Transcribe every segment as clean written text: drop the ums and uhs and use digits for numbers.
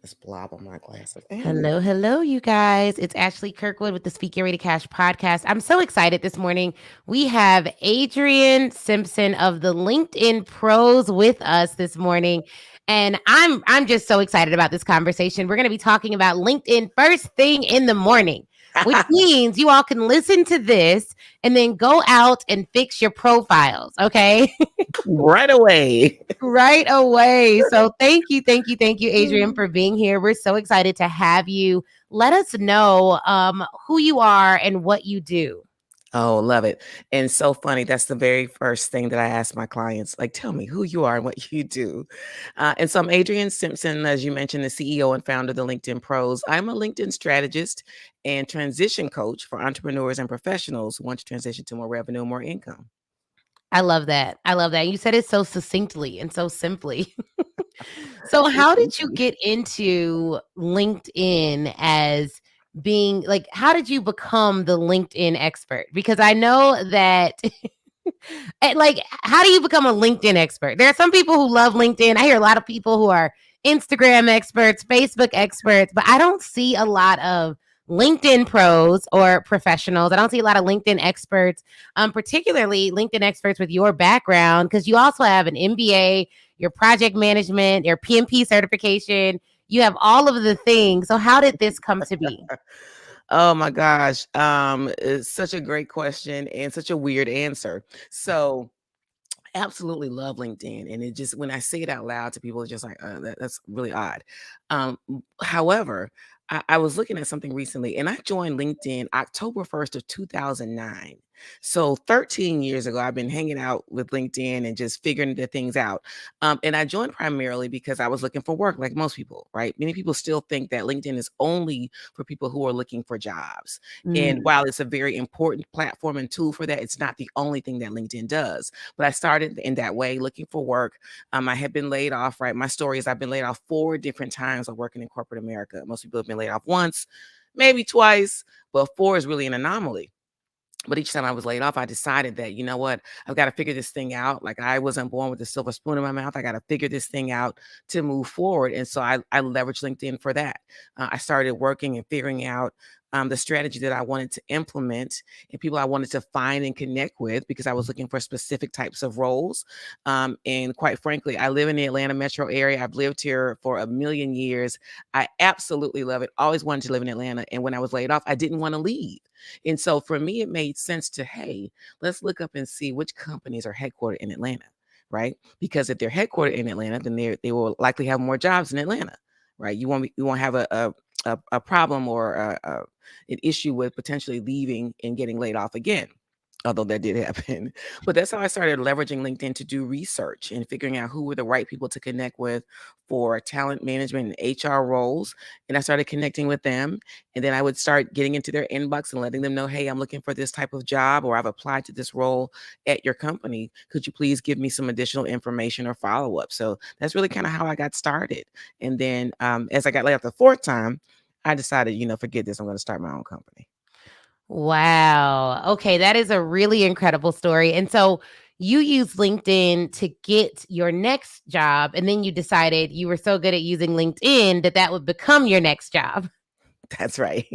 this blob on my glasses. Hello, Anyway. hello, you guys. It's Ashley Kirkwood with the Speak Your Way to Cash podcast. I'm so excited this morning. We have Adriane Simpson of the LinkedIn Pros with us this morning. And I'm just so excited about this conversation. We're going to be talking about LinkedIn first thing in the morning, which means you all can listen to this and then go out and fix your profiles, okay? Right away. Right away. So thank you, Adriane, for being here. We're so excited to have you. Let us know who you are and what you do. Oh, love it. And so funny. That's the very first thing that I ask my clients. Like, tell me who you are and what you do. And so I'm Adriane Simpson, as you mentioned, the CEO and founder of the LinkedIn Pros. I'm a LinkedIn strategist and transition coach for entrepreneurs and professionals who want to transition to more revenue and more income. I love that. I love that. You said it so succinctly and so simply. So, Well, how thank did you you. get into LinkedIn as being like, how did you become the LinkedIn expert? Because I know that like, how do you become a LinkedIn expert? There are some people who love LinkedIn. I hear a lot of people who are Instagram experts, Facebook experts, but I don't see a lot of LinkedIn pros or professionals. I don't see a lot of LinkedIn experts, particularly LinkedIn experts with your background, because you also have an MBA, your project management, your PMP certification. You have all of the things. So, how did this come to be? Oh my gosh. It's such a great question and such a weird answer. So, absolutely love LinkedIn. And it just, when I say it out loud to people, it's just like, that's really odd. However, I was looking at something recently and I joined LinkedIn October 1st of 2009. So 13 years ago, I've been hanging out with LinkedIn and just figuring the things out. And I joined primarily because I was looking for work, like most people, right? Many people still think that LinkedIn is only for people who are looking for jobs. And Mm. while it's a very important platform and tool for that, it's not the only thing that LinkedIn does. But I started in that way, looking for work. I had been laid off, right? My story is I've been laid off 4 different times of working in corporate America. Most people have been laid off once, maybe twice, but 4 is really an anomaly. But each time I was laid off, I decided that, you know what, I've got to figure this thing out. Like I wasn't born with a silver spoon in my mouth. I got to figure this thing out to move forward. And so I leveraged LinkedIn for that. I started working and figuring out the strategy that I wanted to implement and people I wanted to find and connect with because I was looking for specific types of roles. And quite frankly, I live in the Atlanta metro area. I've lived here for a million years. I absolutely love it. Always wanted to live in Atlanta. And when I was laid off, I didn't want to leave. And so for me, it made sense to, hey, let's look up and see which companies are headquartered in Atlanta, right? Because if they're headquartered in Atlanta, then they will likely have more jobs in Atlanta, right? You won't have a problem or an issue with potentially leaving and getting laid off again. Although that did happen. But that's how I started leveraging LinkedIn to do research and figuring out who were the right people to connect with for talent management and HR roles. And I started connecting with them. And then I would start getting into their inbox and letting them know, hey, I'm looking for this type of job or I've applied to this role at your company. Could you please give me some additional information or follow up? So that's really kind of how I got started. And then as I got laid off the 4th time, I decided, forget this. I'm going to start my own company. Wow. Okay, that is a really incredible story. And so you used LinkedIn to get your next job, and then you decided you were so good at using LinkedIn that that would become your next job. That's right.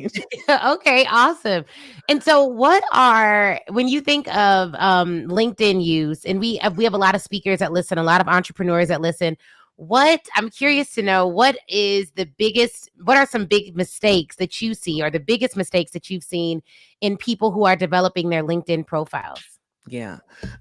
Okay, awesome. And so what are when you think of LinkedIn use, and we have a lot of speakers that listen, a lot of entrepreneurs that listen, what I'm curious to know, what are some big mistakes that you see or the biggest mistakes that you've seen in people who are developing their LinkedIn profiles? Yeah.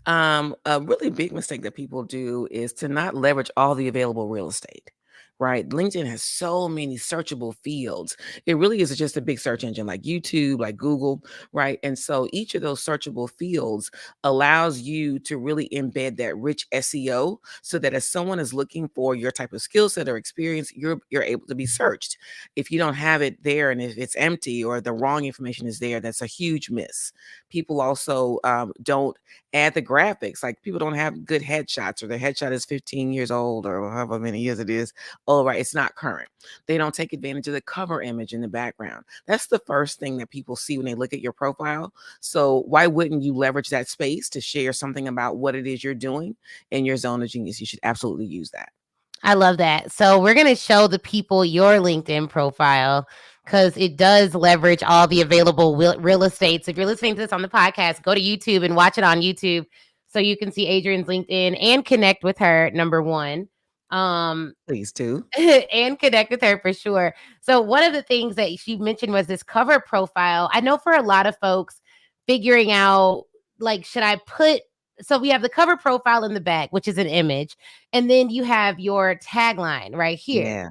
A really big mistake that people do is to not leverage all the available real estate. Right. LinkedIn has so many searchable fields. It really is just a big search engine like YouTube, like Google. Right. And so each of those searchable fields allows you to really embed that rich SEO so that as someone is looking for your type of skill set or experience, you're able to be searched. If you don't have it there and if it's empty or the wrong information is there, that's a huge miss. People also don't add the graphics. Like people don't have good headshots or the headshot is 15 years old or however many years it is. Oh, right. It's not current. They don't take advantage of the cover image in the background. That's the first thing that people see when they look at your profile. So why wouldn't you leverage that space to share something about what it is you're doing in your zone of genius? You should absolutely use that. I love that. So we're going to show the people your LinkedIn profile because it does leverage all the available real estate. So if you're listening to this on the podcast, go to YouTube and watch it on YouTube so you can see Adriane's LinkedIn and connect with her, number one. Please do. And connect with her for sure. So one of the things that she mentioned was this cover profile. I know for a lot of folks, figuring out like, should I put, so we have the cover profile in the back, which is an image, and then you have your tagline right here. Yeah.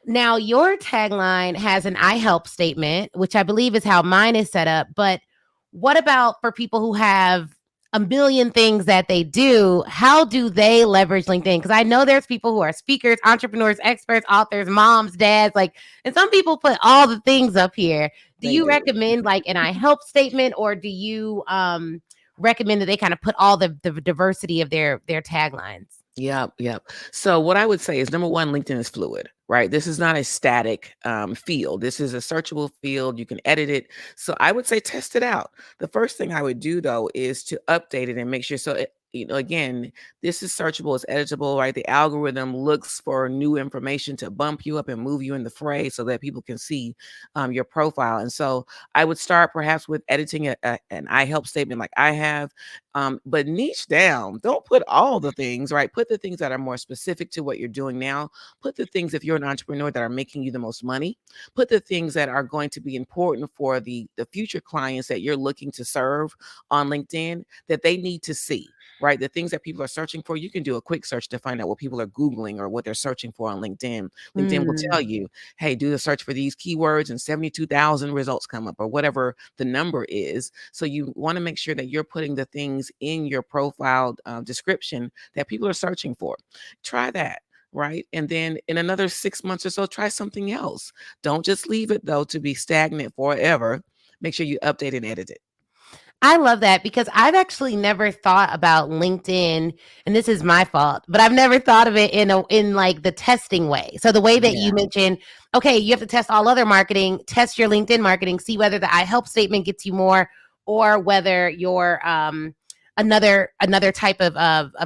Now, your tagline has an I help statement, which I believe is how mine is set up. But what about for people who have a million things that they do? How do they leverage LinkedIn? Because I know there's people who are speakers, entrepreneurs, experts, authors, moms, dads, like, and some people put all the things up here. Do They you do. recommend like an I help statement, or do you recommend that they kind of put all the diversity of their taglines? Yep, yep. So what I would say is number one, LinkedIn is fluid, right? This is not a static field. This is a searchable field. You can edit it. So I would say test it out. The first thing I would do though is to update it and make sure. So it, again, this is searchable, it's editable, right? The algorithm looks for new information to bump you up and move you in the fray so that people can see your profile. And so I would start perhaps with editing an I help statement like I have. But niche down. Don't put all the things, right? Put the things that are more specific to what you're doing now. Put the things, if you're an entrepreneur, that are making you the most money. Put the things that are going to be important for the future clients that you're looking to serve on LinkedIn that they need to see, right? The things that people are searching for. You can do a quick search to find out what people are Googling or what they're searching for on LinkedIn. LinkedIn will tell you, hey, do the search for these keywords and 72,000 results come up or whatever the number is. So you want to make sure that you're putting the things in your profile description that people are searching for. Try that. Right. And then in another 6 months or so, try something else. Don't just leave it, though, to be stagnant forever. Make sure you update and edit it. I love that because I've actually never thought about LinkedIn, and this is my fault, but I've never thought of it in like the testing way. So the way that Yeah. you mentioned, okay, you have to test all other marketing, test your LinkedIn marketing, see whether the I help statement gets you more, or whether your another type of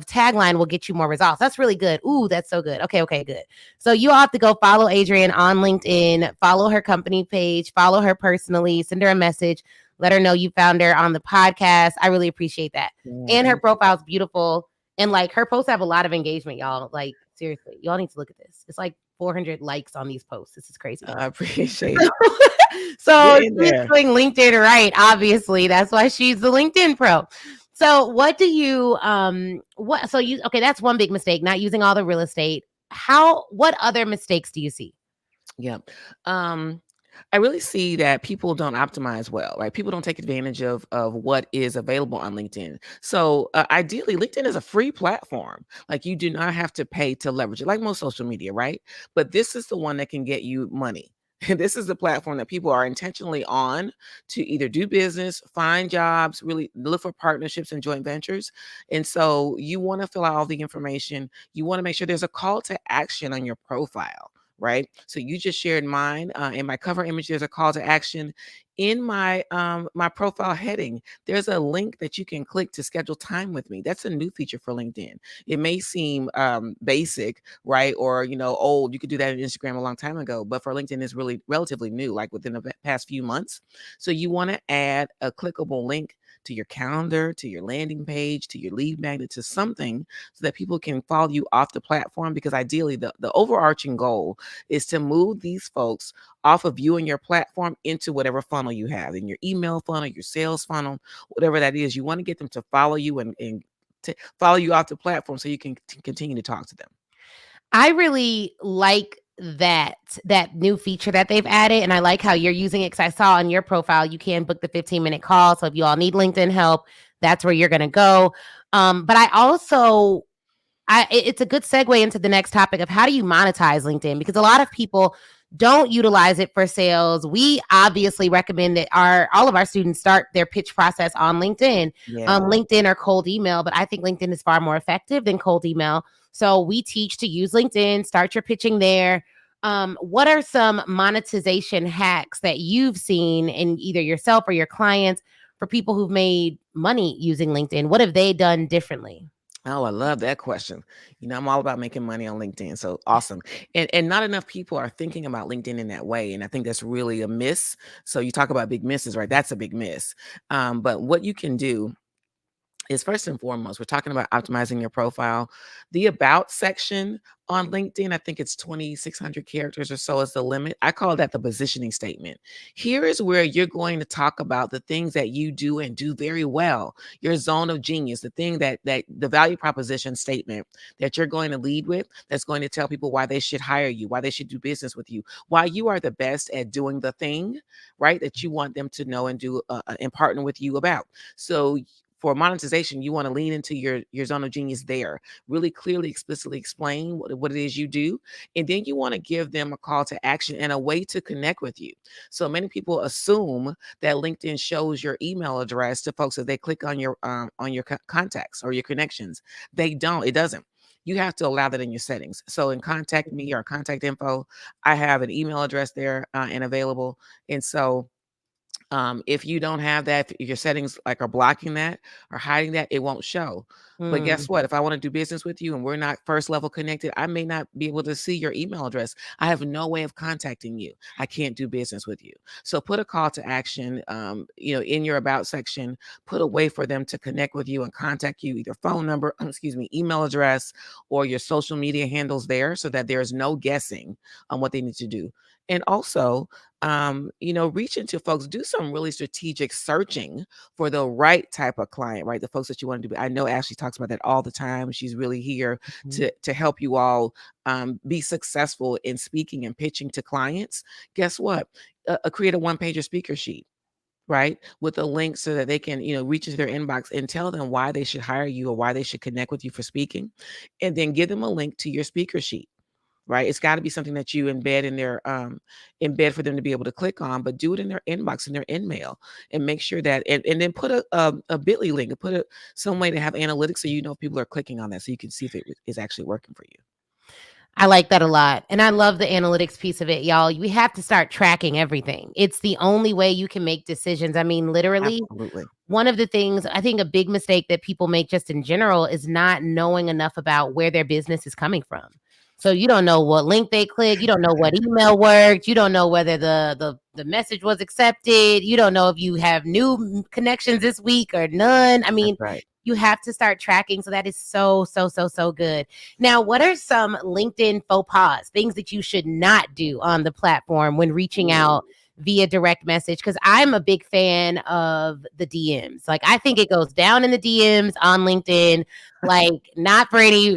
tagline will get you more results. That's really good. Ooh, that's so good. Okay, good. So you all have to go follow Adriane on LinkedIn, follow her company page, follow her personally, send her a message. Let her know you found her on the podcast. I really appreciate that. Yeah, And her thank you. profile's beautiful. And like her posts have a lot of engagement, y'all. Like, seriously, y'all need to look at this. It's like 400 likes on these posts. This is crazy. I appreciate it. So Get in she's there. doing LinkedIn right, obviously. That's why she's the LinkedIn pro. So what do you what so you okay, that's one big mistake, not using all the real estate. What other mistakes do you see? Yeah. I really see that people don't optimize well, right? People don't take advantage of what is available on LinkedIn. So ideally, LinkedIn is a free platform. Like you do not have to pay to leverage it, like most social media, right? But this is the one that can get you money. This is the platform that people are intentionally on to either do business, find jobs, really look for partnerships and joint ventures. And so you want to fill out all the information. You want to make sure there's a call to action on your profile, right? So you just shared mine. In my cover image, there's a call to action. In my profile heading, there's a link that you can click to schedule time with me. That's a new feature for LinkedIn. It may seem basic, right, or old. You could do that on Instagram a long time ago, but for LinkedIn, it's really relatively new, like within the past few months. So you want to add a clickable link to your calendar, to your landing page, to your lead magnet, to something so that people can follow you off the platform. Because ideally, the overarching goal is to move these folks off of you and your platform into whatever funnel you have, in your email funnel, your sales funnel, whatever that is. You want to get them to follow you and to follow you off the platform so you can continue to talk to them. I really like that new feature that they've added, and I like how you're using it because I saw on your profile you can book the 15-minute call. So if you all need LinkedIn help, that's where you're going to go. But I also it's a good segue into the next topic of how do you monetize LinkedIn, because a lot of people don't utilize it for sales. We obviously recommend that all of our students start their pitch process on LinkedIn, Yeah. LinkedIn or cold email. But I think LinkedIn is far more effective than cold email. So we teach to use LinkedIn, start your pitching there. What are some monetization hacks that you've seen in either yourself or your clients for people who've made money using LinkedIn? What have they done differently? Oh, I love that question. I'm all about making money on LinkedIn. So awesome. And not enough people are thinking about LinkedIn in that way. And I think that's really a miss. So you talk about big misses, right? That's a big miss. But what you can do is first and foremost, we're talking about optimizing your profile. The about section on LinkedIn, I think it's 2,600 characters or so is the limit. I call that the positioning statement. Here is where you're going to talk about the things that you do and do very well, your zone of genius, the thing that the value proposition statement that you're going to lead with, that's going to tell people why they should hire you, why they should do business with you, why you are the best at doing the thing, right, that you want them to know and do and partner with you about. So for monetization, you want to lean into your zone of genius there. Really clearly, explicitly explain what it is you do. And then you want to give them a call to action and a way to connect with you. So many people assume that LinkedIn shows your email address to folks if they click on your contacts or your connections. They don't. It doesn't. You have to allow that in your settings. So in contact me or contact info, I have an email address there and available. And so if you don't have that, if your settings like are blocking that or hiding that, it won't show. But guess Mm. what? If I want to do business with you and we're not first level connected, I may not be able to see your email address. I have no way of contacting you. I can't do business with you. So put a call to action, in your about section, put a way for them to connect with you and contact you, either phone number, excuse me, email address, or your social media handles there so that there is no guessing on what they need to do. And also, reach into folks, do some really strategic searching for the right type of client, right? The folks that you want to do. I know Ashley talks about that all the time. She's really here Mhm. to help you all be successful in speaking and pitching to clients. Guess what? Create a one-pager speaker sheet, right, with a link so that they can reach into their inbox and tell them why they should hire you or why they should connect with you for speaking, and then give them a link to your speaker sheet, right? It's got to be something that you embed for them to be able to click on, but do it in their inbox, in their email, and make sure that and then put a bit.ly link, and put some way to have analytics so you know if people are clicking on that, so you can see if it is actually working for you. I like that a lot. And I love the analytics piece of it, y'all. We have to start tracking everything. It's the only way you can make decisions. I mean, literally, Absolutely. one of the things I think a big mistake that people make just in general is not knowing enough about where their business is coming from. So you don't know what link they click, you don't know what email worked, you don't know whether the message was accepted, you don't know if you have new connections this week or none. I That's mean, right. you have to start tracking. So that is so, so, so, so good. Now, what are some LinkedIn faux pas, things that you should not do on the platform when reaching Ooh. out via direct message? Because I'm a big fan of the DMs. Like, I think it goes down in the DMs on LinkedIn, like not for any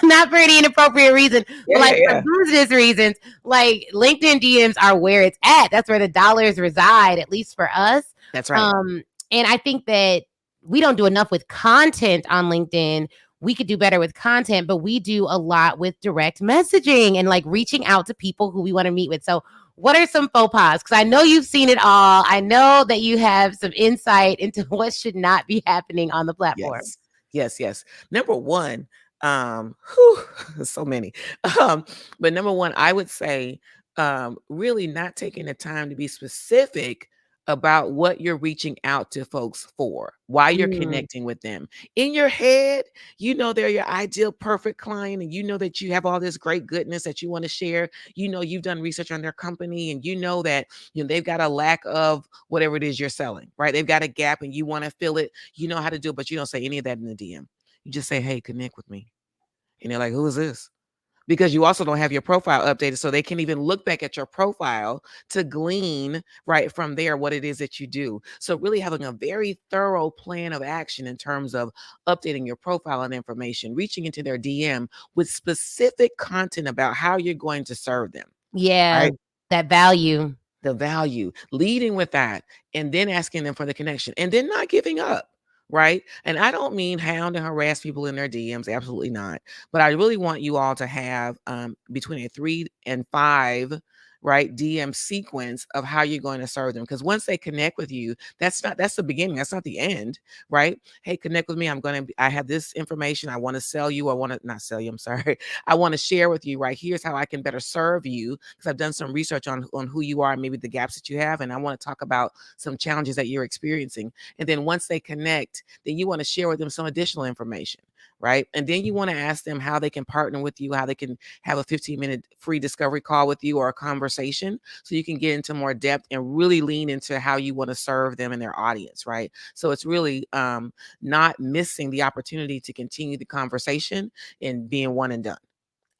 not for any inappropriate reason, Yeah, but yeah, like for yeah. business reasons. Like, LinkedIn DMs are where it's at. That's where the dollars reside, at least for us. That's right. And I think that we don't do enough with content on LinkedIn. We could do better with content, but we do a lot with direct messaging and like reaching out to people who we want to meet with. So, what are some faux pas? Because I know you've seen it all. I know that you have some insight into what should not be happening on the platform. Yes. Yes, yes. Number one, whew, so many. Um, but number one, I would say, really not taking the time to be specific about what you're reaching out to folks for, why you're Mm, connecting with them. In your head, they're your ideal perfect client, and you know that you have all this great goodness that you want to share. You've done research on their company, and you know that they've got a lack of whatever it is you're selling, right? They've got a gap and you want to fill it. You know how to do it, but you don't say any of that in the DM. You just say, "Hey, connect with me." And they're like, "Who is this?" Because you also don't have your profile updated, so they can even look back at your profile to glean right from there what it is that you do. So really having a very thorough plan of action in terms of updating your profile and information, reaching into their DM with specific content about how you're going to serve them, yeah, right? that value. The value, leading with that, and then asking them for the connection, and then not giving up, right? And I don't mean hound and harass people in their DMs, absolutely not. But I really want you all to have between a 3 and 5, right, DM sequence of how you're going to serve them. Because once they connect with you, that's the beginning, that's not the end, right? Hey, connect with me. I have this information I want to sell you. I want to not sell you, I'm sorry. I want to share with you, right? Here's how I can better serve you, because I've done some research on who you are and maybe the gaps that you have. And I want to talk about some challenges that you're experiencing. And then once they connect, then you want to share with them some additional information. right? And then you want to ask them how they can partner with you, how they can have a 15-minute free discovery call with you or a conversation so you can get into more depth and really lean into how you want to serve them and their audience, right? So it's really not missing the opportunity to continue the conversation and being one and done.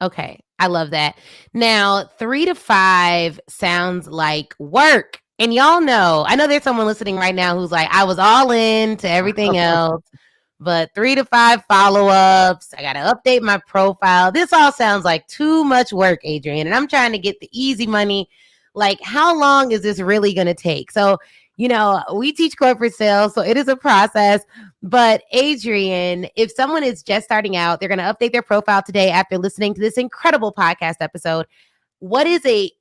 Okay, I love that. Now, 3 to 5 sounds like work. And y'all know, I know there's someone listening right now who's like, I was all in to everything else, but 3 to 5 follow-ups, I got to update my profile. This all sounds like too much work, Adriane, and I'm trying to get the easy money. Like, how long is this really going to take? So, we teach corporate sales, so it is a process. But Adriane, if someone is just starting out, they're going to update their profile today after listening to this incredible podcast episode. What is the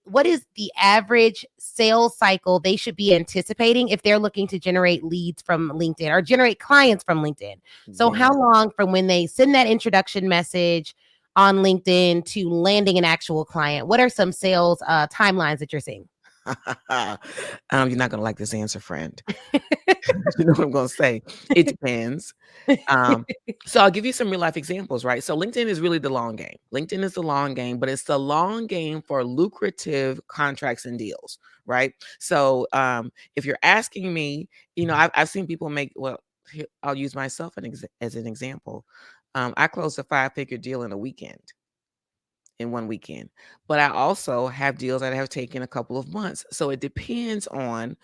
average sales cycle they should be anticipating if they're looking to generate leads from LinkedIn or generate clients from LinkedIn? So how long from when they send that introduction message on LinkedIn to landing an actual client? What are some sales timelines that you're seeing? You're not going to like this answer, friend. You know what I'm going to say? It depends. So I'll give you some real life examples, right? So LinkedIn is really the long game. LinkedIn is the long game, but it's the long game for lucrative contracts and deals, right? So if you're asking me, I've seen people make, I'll use myself as an example. I closed a 5-figure deal in one weekend, but I also have deals that have taken a couple of months. So it depends on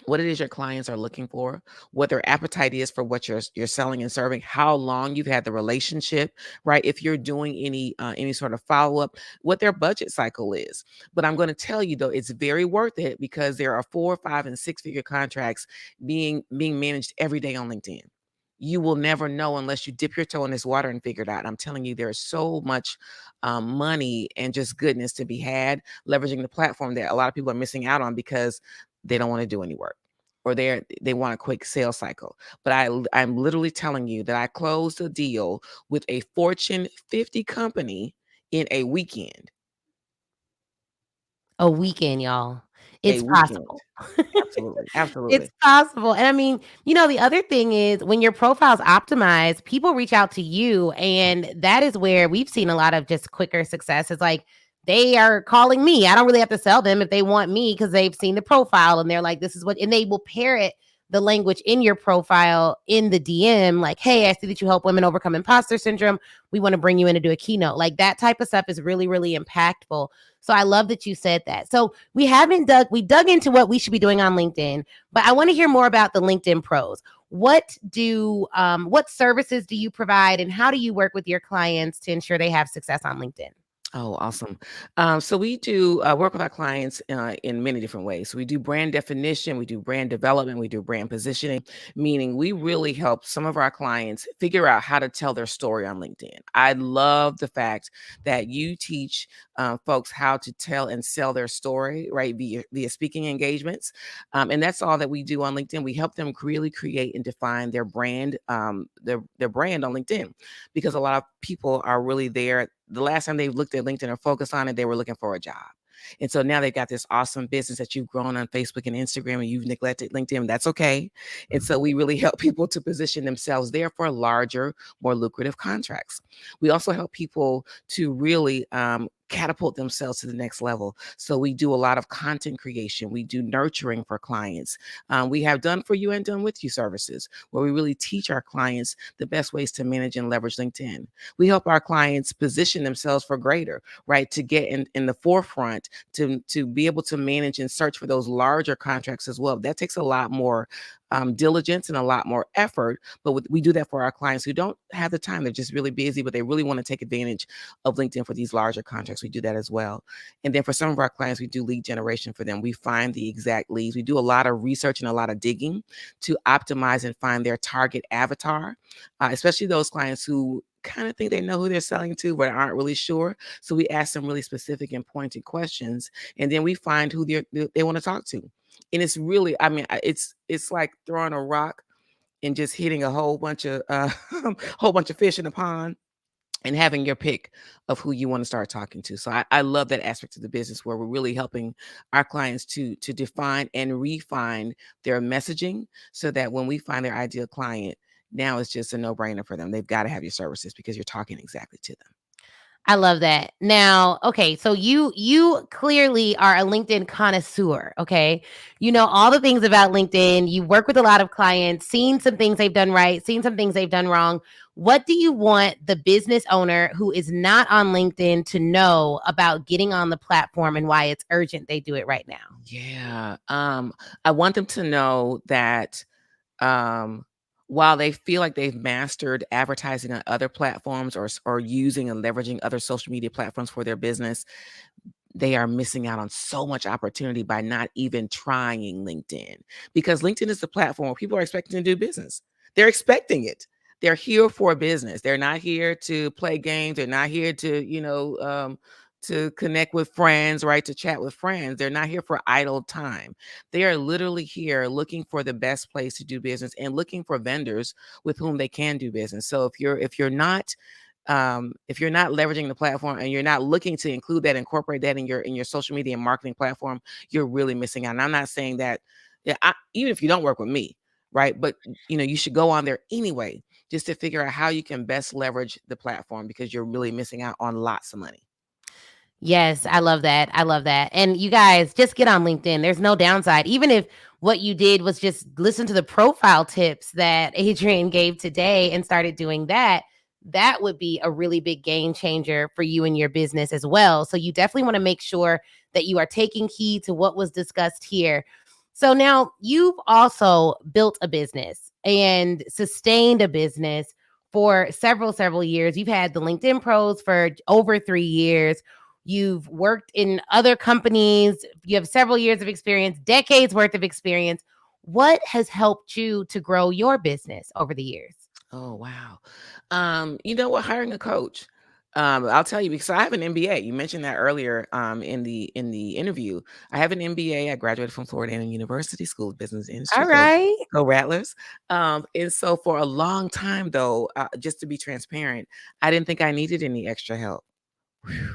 what it is your clients are looking for, what their appetite is for what you're selling and serving, how long you've had the relationship, right? If you're doing any sort of follow-up, what their budget cycle is. But I'm going to tell you though, it's very worth it because there are 4, 5, and 6-figure contracts being managed every day on LinkedIn. You will never know unless you dip your toe in this water and figure it out. I'm telling you, there's so much money and just goodness to be had leveraging the platform that a lot of people are missing out on because they don't want to do any work or they want a quick sales cycle. But I'm literally telling you that I closed a deal with a Fortune 50 company in a weekend. A weekend, y'all. It's possible. Absolutely. It's Absolutely. possible. And I mean, the other thing is when your profile's optimized, people reach out to you. And that is where we've seen a lot of just quicker success. It's like they are calling me. I don't really have to sell them if they want me because they've seen the profile and they're like, this is what, and they will parrot the language in your profile in the DM, like, hey, I see that you help women overcome imposter syndrome. We want to bring you in to do a keynote. Like that type of stuff is really, really impactful. So I love that you said that. So we dug into what we should be doing on LinkedIn, but I want to hear more about the LinkedIn pros. What services do you provide and how do you work with your clients to ensure they have success on LinkedIn? Oh, awesome. So we do work with our clients in many different ways. So we do brand definition, we do brand development, we do brand positioning, meaning we really help some of our clients figure out how to tell their story on LinkedIn. I love the fact that you teach folks how to tell and sell their story, right, via speaking engagements. And that's all that we do on LinkedIn. We help them really create and define their brand, their brand on LinkedIn, because a lot of people are really there. The last time they looked at LinkedIn or focused on it, they were looking for a job. And so now they've got this awesome business that you've grown on Facebook and Instagram and you've neglected LinkedIn. That's okay. And so we really help people to position themselves there for larger, more lucrative contracts. We also help people to really catapult themselves to the next level. So we do a lot of content creation. We do nurturing for clients. We have done for you and done with you services where we really teach our clients the best ways to manage and leverage LinkedIn. We help our clients position themselves for greater, right? To get in the forefront, to be able to manage and search for those larger contracts as well. That takes a lot more diligence and a lot more effort, but we do that for our clients who don't have the time. They're just really busy, but they really want to take advantage of LinkedIn for these larger contracts. We do that as well. And then for some of our clients, we do lead generation for them. We find the exact leads. We do a lot of research and a lot of digging to optimize and find their target avatar, especially those clients who kind of think they know who they're selling to, but aren't really sure. So we ask them really specific and pointed questions, and then we find who they want to talk to. And it's really, I mean, it's like throwing a rock and just hitting a whole bunch of whole bunch of fish in a pond and having your pick of who you want to start talking to. So I love that aspect of the business where we're really helping our clients to define and refine their messaging so that when we find their ideal client, now it's just a no-brainer for them. They've got to have your services because you're talking exactly to them. I love that. Now, okay, so you clearly are a LinkedIn connoisseur, okay? You know all the things about LinkedIn. You work with a lot of clients, seen some things they've done right, seen some things they've done wrong. What do you want the business owner who is not on LinkedIn to know about getting on the platform and why it's urgent they do it right now? Yeah. I want them to know that um, while they feel like they've mastered advertising on other platforms or using and leveraging other social media platforms for their business, they are missing out on so much opportunity by not even trying LinkedIn, because LinkedIn is the platform where people are expecting to do business. They're expecting it. They're here for business. They're not here to play games. They're not here to, to connect with friends, right? To chat with friends. They're not here for idle time. They are literally here looking for the best place to do business and looking for vendors with whom they can do business. So if you're not leveraging the platform and you're not looking to include that, incorporate that in your social media and marketing platform, you're really missing out. And I'm not saying that, yeah, even if you don't work with me, right? But you should go on there anyway, just to figure out how you can best leverage the platform, because you're really missing out on lots of money. Yes, I love that. I love that. And you guys just get on LinkedIn. There's no downside. Even if what you did was just listen to the profile tips that Adriane gave today and started doing that, that would be a really big game changer for you and your business as well. So you definitely want to make sure that you are taking heed to what was discussed here. So now you've also built a business and sustained a business for several years. You've had the LinkedIn Pros for over 3 years. You've worked in other companies. You have several years of experience, decades worth of experience. What has helped you to grow your business over the years? Oh, wow. You know what? Hiring a coach. I'll tell you, because I have an MBA. You mentioned that earlier in the interview. I have an MBA. I graduated from Florida A&M University School of Business and All Industry. right. Go Rattlers. And so for a long time, though, just to be transparent, I didn't think I needed any extra help. Whew.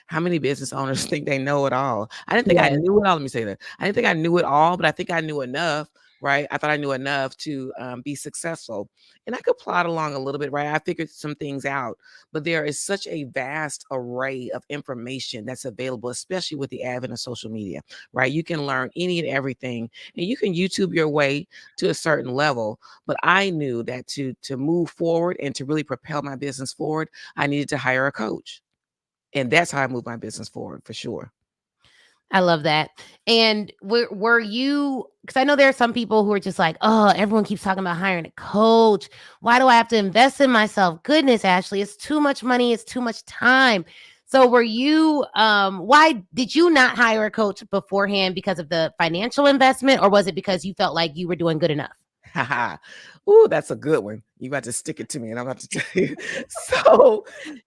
How many business owners think they know it all? I didn't think I Yes. knew it all. Let me say that. I didn't think I knew it all, but I think I knew enough, right? I thought I knew enough to be successful. And I could plod along a little bit, right? I figured some things out, but there is such a vast array of information that's available, especially with the advent of social media, right? You can learn any and everything, and you can YouTube your way to a certain level. But I knew that to move forward and to really propel my business forward, I needed to hire a coach. And that's how I move my business forward for sure. I love that. And were you, because I know there are some people who are just like, oh, everyone keeps talking about hiring a coach. Why do I have to invest in myself? Goodness, Ashley, it's too much money, it's too much time. So were you why did you not hire a coach beforehand, because of the financial investment, or was it because you felt like you were doing good enough? Haha. Ooh, that's a good one. You about to stick it to me, and I'm about to tell you. So,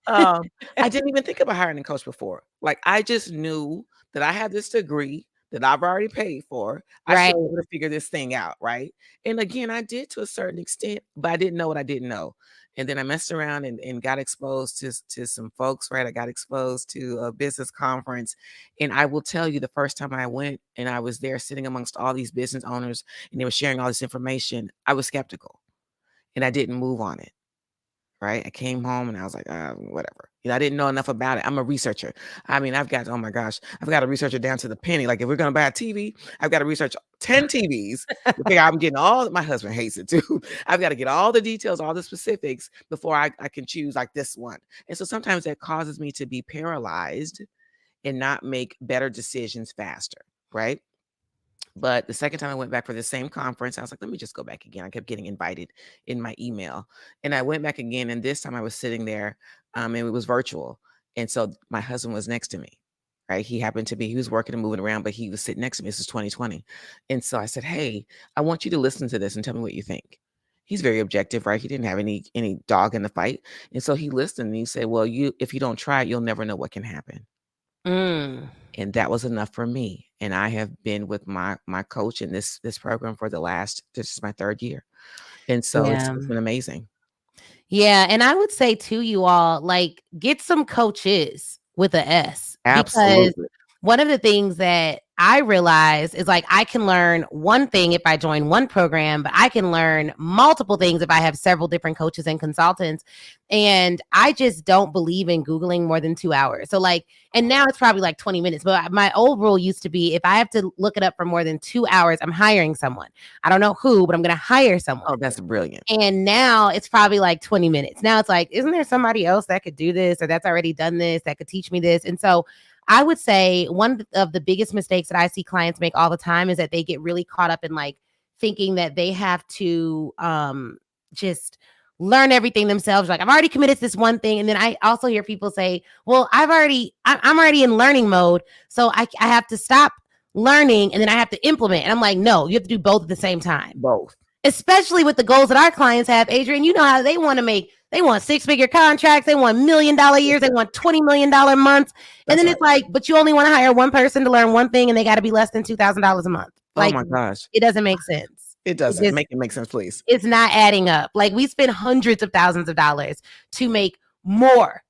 I didn't even think about hiring a coach before. Like, I just knew that I had this degree that I've already paid for. I should Right. be able to figure this thing out, right? And again, I did to a certain extent, but I didn't know what I didn't know. And then I messed around and got exposed to some folks, right? I got exposed to a business conference. And I will tell you, the first time I went and I was there sitting amongst all these business owners and they were sharing all this information, I was skeptical and I didn't move on it. Right. I came home and I was like, whatever. I didn't know enough about it. I'm a researcher. I mean, oh my gosh, I've got a researcher down to the penny. Like, if we're going to buy a TV, I've got to research 10 TVs to figure out I'm getting my husband hates it too. I've got to get all the details, all the specifics before I can choose like this one. And so sometimes that causes me to be paralyzed and not make better decisions faster. Right. But the second time I went back for the same conference, I was like, let me just go back again. I kept getting invited in my email. And I went back again. And this time I was sitting there, and it was virtual. And so my husband was next to me, right? He was working and moving around, but he was sitting next to me. This was 2020. And so I said, hey, I want you to listen to this and tell me what you think. He's very objective, right? He didn't have any dog in the fight. And so he listened and he said, well, if you don't try it, you'll never know what can happen. Mm, And that was enough for me. And I have been with my coach in this program for this is my third year. And so yeah. it's been amazing. Yeah, and I would say to you all, like, get some coaches with a S, because Absolutely. one of the things that I realize is like I can learn one thing if I join one program, but I can learn multiple things if I have several different coaches and consultants. And I just don't believe in Googling more than 2 hours. So, like, and now it's probably like 20 minutes. But my old rule used to be if I have to look it up for more than 2 hours, I'm hiring someone. I don't know who, but I'm going to hire someone. Oh, that's brilliant. And now it's probably like 20 minutes. Now it's like, isn't there somebody else that could do this or that's already done this that could teach me this? And so I would say one of the biggest mistakes that I see clients make all the time is that they get really caught up in like thinking that they have to just learn everything themselves. Like, I've already committed to this one thing. And then I also hear people say, well, I'm already in learning mode. So I have to stop learning and then I have to implement. And I'm like, no, you have to do both at the same time. Both. Especially with the goals that our clients have, Adriane. You know how they want to they want 6-figure contracts, they want $1 million years, they want $20 million months. And then it's like, but you only want to hire one person to learn one thing and they got to be less than $2,000 a month. Like, oh my gosh. It doesn't make sense. It doesn't. Make it make sense, please. It's not adding up. Like, we spend hundreds of thousands of dollars to make more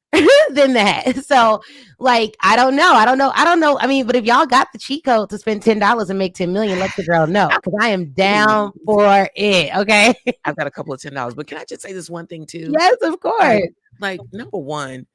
than that. So, like, I don't know. I mean, but if y'all got the cheat code to spend $10 and make 10 million, let the girl know, because I am down for it. Okay. I've got a couple of $10, but can I just say this one thing too? Yes, of course. Like number one,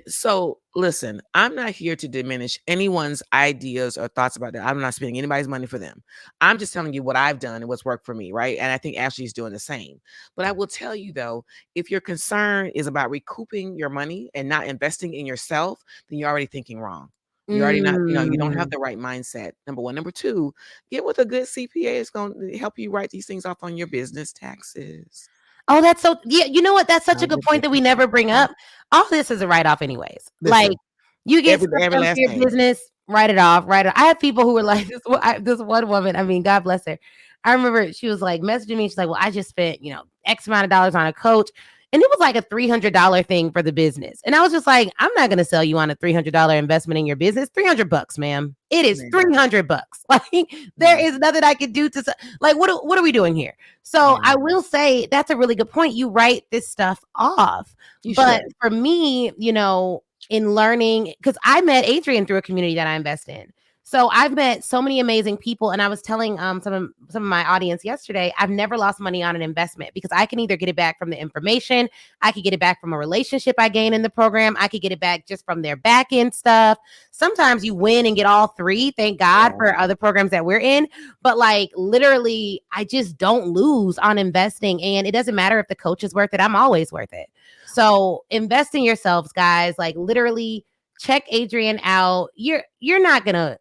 so listen, I'm not here to diminish anyone's ideas or thoughts about that. I'm not spending anybody's money for them. I'm just telling you what I've done and what's worked for me, right? And I think Ashley's doing the same. But I will tell you though, if your concern is about recouping your money and not investing in yourself, then you're already thinking wrong. You're already not, you don't have the right mindset. Number one. Number two, get with a good CPA. It's going to help you write these things off on your business taxes. Oh, that's so, yeah. You know what? That's such a good point that we never bring up. All this is a write-off anyways. Like, you get every last your business, write it off. I have people who were like, this one woman, I mean, God bless her. I remember she was like messaging me. She's like, well, I just spent, X amount of dollars on a coach. And it was like a $300 thing for the business. And I was just like, I'm not going to sell you on a $300 investment in your business. $300, ma'am. It is $300. Like, there is nothing I could do to, like, what are we doing here? So I will say that's a really good point. You write this stuff off. But for me, in learning, because I met Adriane through a community that I invest in. So I've met so many amazing people. And I was telling some of my audience yesterday, I've never lost money on an investment because I can either get it back from the information. I could get it back from a relationship I gain in the program. I could get it back just from their back end stuff. Sometimes you win and get all three. Thank God for other programs that we're in. But like, literally, I just don't lose on investing. And it doesn't matter if the coach is worth it. I'm always worth it. So invest in yourselves, guys. Like, literally check Adriane out. You're not gonna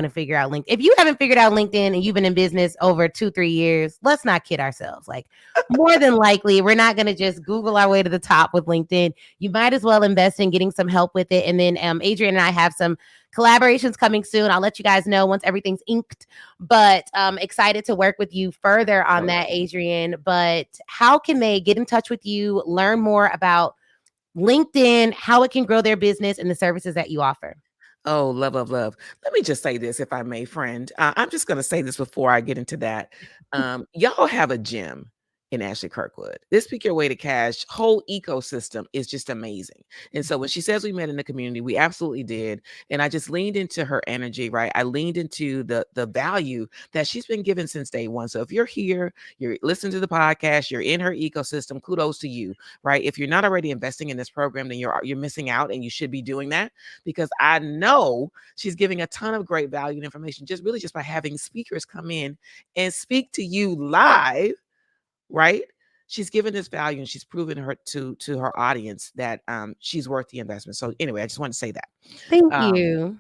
figure out LinkedIn. If you haven't figured out LinkedIn and you've been in business over 2-3 years, let's not kid ourselves. Like, more than likely, we're not gonna just Google our way to the top with LinkedIn. You might as well invest in getting some help with it. And then Adriane and I have some collaborations coming soon. I'll let you guys know once everything's inked. But excited to work with you further on that, Adriane. But how can they get in touch with you, learn more about LinkedIn, how it can grow their business, and the services that you offer? Oh, love. Let me just say this, if I may, friend. I'm just going to say this before I get into that. Y'all have a gem in Ashley Kirkwood. This Speak Your Way to Cash whole ecosystem is just amazing. And so when she says we met in the community, we absolutely did. And I just leaned into her energy, right? I leaned into the value that she's been given since day one. So if you're here, you're listening to the podcast, you're in her ecosystem, kudos to you, right? If you're not already investing in this program, then you're missing out, and you should be doing that, because I know she's giving a ton of great value and information just by having speakers come in and speak to you live. Right? She's given this value, and she's proven her to her audience that she's worth the investment. So anyway, I just want to say that. Thank you.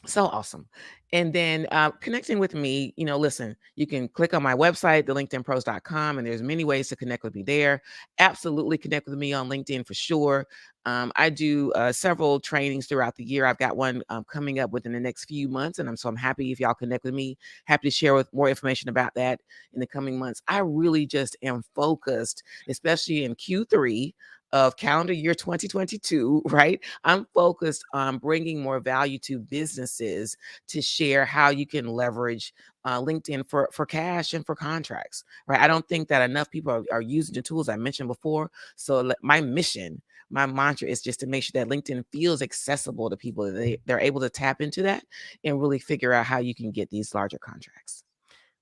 So awesome. And then connecting with me, listen, you can click on my website, thelinkedinpros.com, and there's many ways to connect with me there. Absolutely connect with me on LinkedIn for sure. I do several trainings throughout the year. I've got one coming up within the next few months, and I'm happy if y'all connect with me. Happy to share with more information about that in the coming months. I really just am focused, especially in Q3 of calendar year 2022, right? I'm focused on bringing more value to businesses to share how you can leverage LinkedIn for cash and for contracts, right? I don't think that enough people are using the tools I mentioned before. So my mission, my mantra is just to make sure that LinkedIn feels accessible to people, that they're able to tap into that and really figure out how you can get these larger contracts.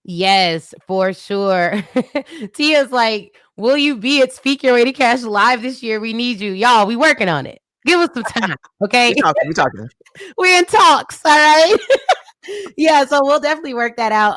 Yes, for sure. Tia's like, will you be at Speak Your Way to Cash Live this year? We need you. Y'all, we working on it. Give us some time, okay? We talking. We're in talks, all right? Yeah, so we'll definitely work that out.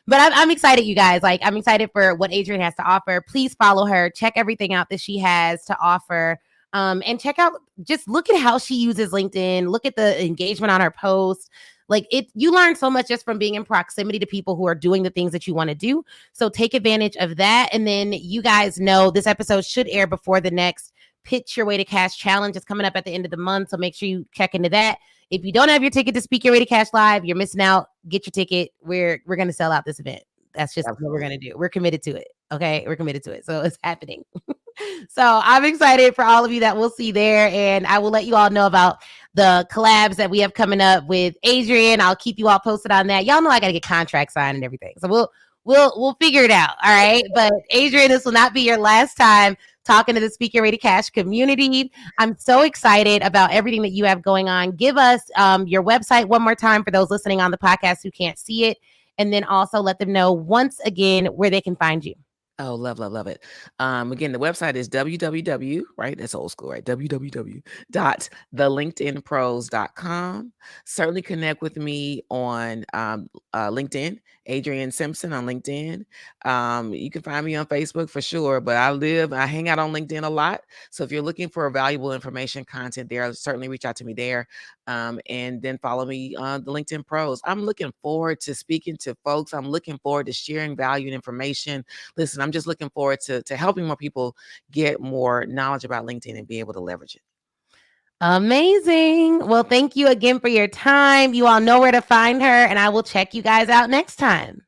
But I'm excited, you guys. Like, I'm excited for what Adriane has to offer. Please follow her. Check everything out that she has to offer. And check out, just look at how she uses LinkedIn. Look at the engagement on her posts. Like you learn so much just from being in proximity to people who are doing the things that you want to do. So take advantage of that. And then you guys know this episode should air before the next Pitch Your Way to Cash challenge is coming up at the end of the month. So make sure you check into that. If you don't have your ticket to Speak Your Way to Cash Live, you're missing out. Get your ticket. We're going to sell out this event. That's just what we're going to do. We're committed to it. Okay. We're committed to it. So it's happening. So I'm excited for all of you that we'll see there. And I will let you all know about the collabs that we have coming up with Adriane. I'll keep you all posted on that. Y'all know I got to get contracts signed and everything. So we'll figure it out. All right. But Adriane, this will not be your last time talking to the Speak Your Way to Cash community. I'm so excited about everything that you have going on. Give us your website one more time for those listening on the podcast who can't see it. And then also let them know once again where they can find you. Oh, love it. Again, the website is www, right? That's old school, right? www.thelinkedinpros.com. Certainly connect with me on LinkedIn, Adriane Simpson on LinkedIn. You can find me on Facebook for sure, but I hang out on LinkedIn a lot. So if you're looking for valuable information, content there, certainly reach out to me there. And then follow me on the LinkedIn Pros. I'm looking forward to speaking to folks. I'm looking forward to sharing value and information. Listen, I'm just looking forward to helping more people get more knowledge about LinkedIn and be able to leverage it. Amazing. Well, thank you again for your time. You all know where to find her, and I will check you guys out next time.